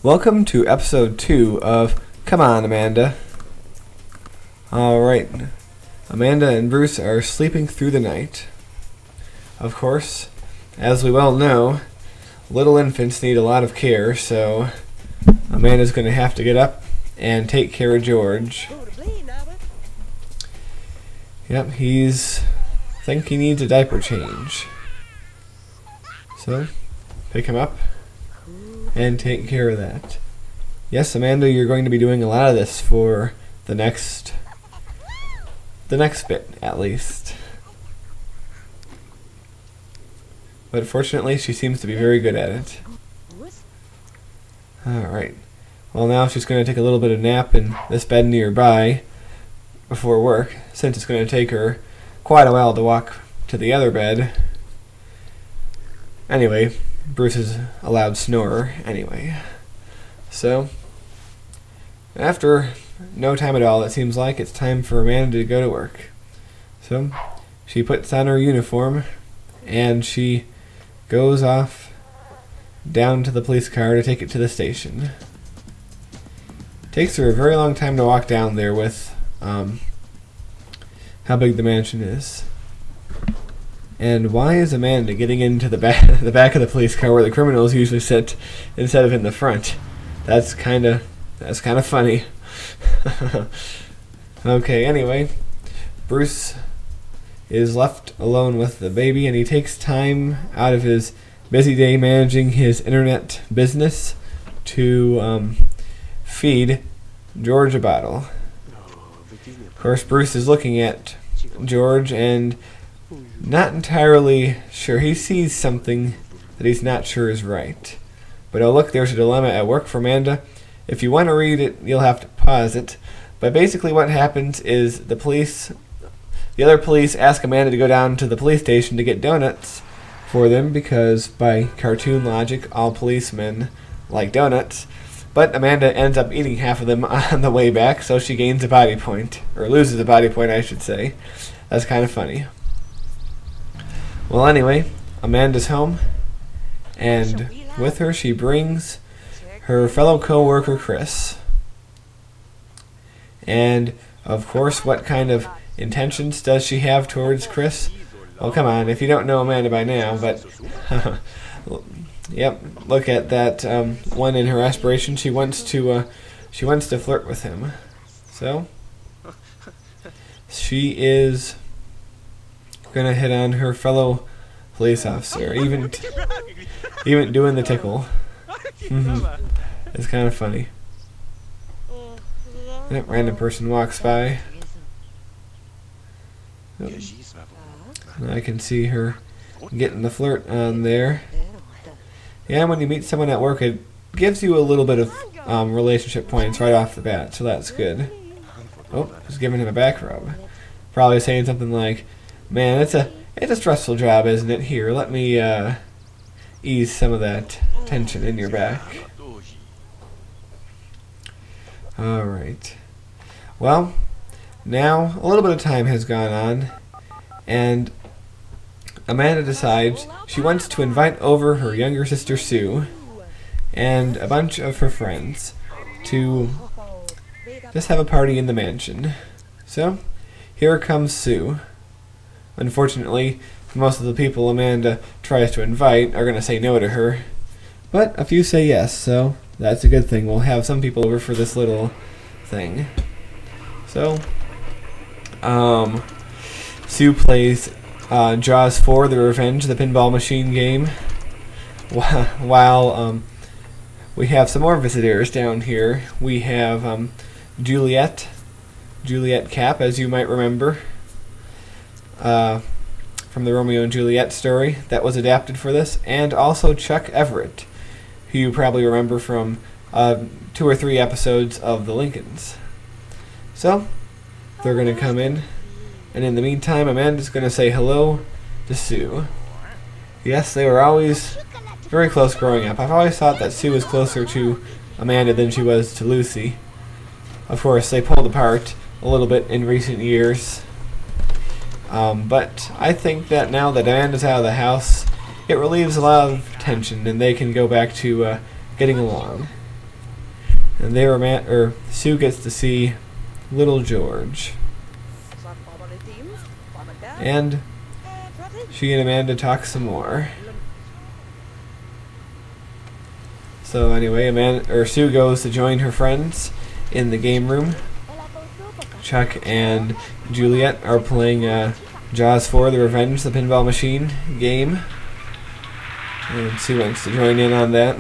Welcome to episode 2 of Come On, Amanda. Alright, Amanda and Bruce are sleeping through the night. Of course, as we well know, little infants need a lot of care, so Amanda's going to have to get up and take care of George. Yep, I think he needs a diaper change. So, pick him up and take care of that. Yes, Amanda, you're going to be doing a lot of this for the next bit, at least. But fortunately, she seems to be very good at it. Alright. Well, now she's going to take a little bit of nap in this bed nearby before work, since it's going to take her quite a while to walk to the other bed. Anyway, Bruce is a loud snorer anyway. So, after no time at all, it seems like it's time for Amanda to go to work. So, she puts on her uniform and she goes off down to the police car to take it to the station. Takes her a very long time to walk down there with how big the mansion is. And why is Amanda getting into the back of the police car where the criminals usually sit instead of in the front? That's kind of funny. Okay, anyway, Bruce is left alone with the baby, and he takes time out of his busy day managing his internet business to feed George a bottle. Of course, Bruce is looking at George and not entirely sure. He sees something that he's not sure is right. But oh look, there's a dilemma at work for Amanda. If you want to read it, you'll have to pause it. But basically what happens is the other police ask Amanda to go down to the police station to get donuts for them because by cartoon logic, all policemen like donuts. But Amanda ends up eating half of them on the way back, so she gains a body point. Or loses a body point, I should say. That's kind of funny. Well, anyway, Amanda's home, and with her she brings her fellow co-worker Chris. And, of course, what kind of intentions does she have towards Chris? Oh, come on, if you don't know Amanda by now, but... Yep, look at that one in her aspiration. She wants to flirt with him. So, she is gonna hit on her fellow police officer, even doing the tickle. It's kind of funny. That random person walks by. Oh. And I can see her getting the flirt on there. Yeah, when you meet someone at work, it gives you a little bit of relationship points right off the bat, so that's good. Oh, just giving him a back rub. Probably saying something like, "Man, it's a stressful job, isn't it? Here, let me ease some of that tension in your back." Alright. Well, now a little bit of time has gone on, and Amanda decides she wants to invite over her younger sister Sue and a bunch of her friends to just have a party in the mansion. So, here comes Sue. Unfortunately, most of the people Amanda tries to invite are going to say no to her, but a few say yes, so that's a good thing. We'll have some people over for this little thing. So, Sue plays Jaws 4, The Revenge, the pinball machine game, while we have some more visitors down here. We have Juliet Cap, as you might remember, from the Romeo and Juliet story that was adapted for this, and also Chuck Everett, who you probably remember from 2 or 3 episodes of The Lincolns. So, they're going to come in, and in the meantime, Amanda's going to say hello to Sue. Yes, they were always very close growing up. I've always thought that Sue was closer to Amanda than she was to Lucy. Of course, they pulled apart a little bit in recent years. But I think that now that Amanda's out of the house, it relieves a lot of tension, and they can go back to getting along. And Sue gets to see little George. And she and Amanda talk some more. So anyway, Sue goes to join her friends in the game room. Chuck and Juliet are playing Jaws 4: The Revenge, the pinball machine game. And Sue wants to join in on that.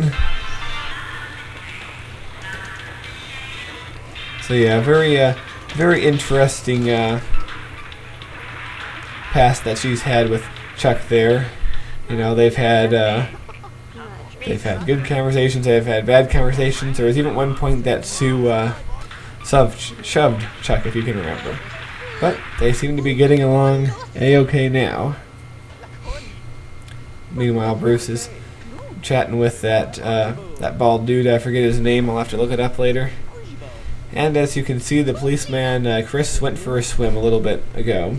So yeah, very interesting past that she's had with Chuck there. You know, they've had good conversations, they've had bad conversations. There was even one point that Sue shoved Chuck, if you can remember. But they seem to be getting along a-okay now. Meanwhile, Bruce is chatting with that bald dude. I forget his name. I'll have to look it up later. And as you can see, the policeman, Chris, went for a swim a little bit ago.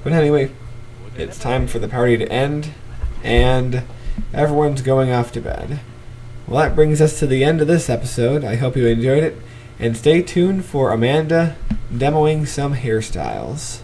But anyway, it's time for the party to end, and everyone's going off to bed. Well, that brings us to the end of this episode. I hope you enjoyed it, and stay tuned for Amanda demoing some hairstyles.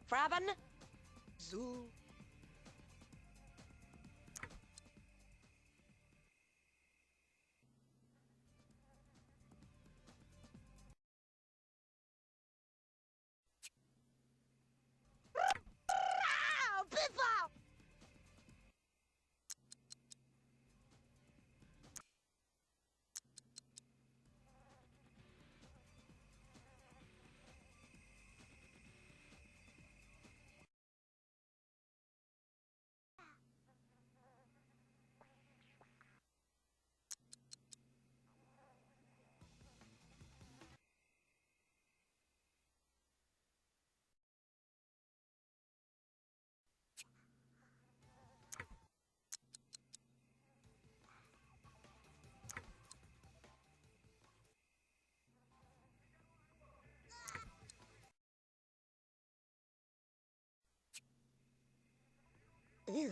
Fraben? Zoo. Ew.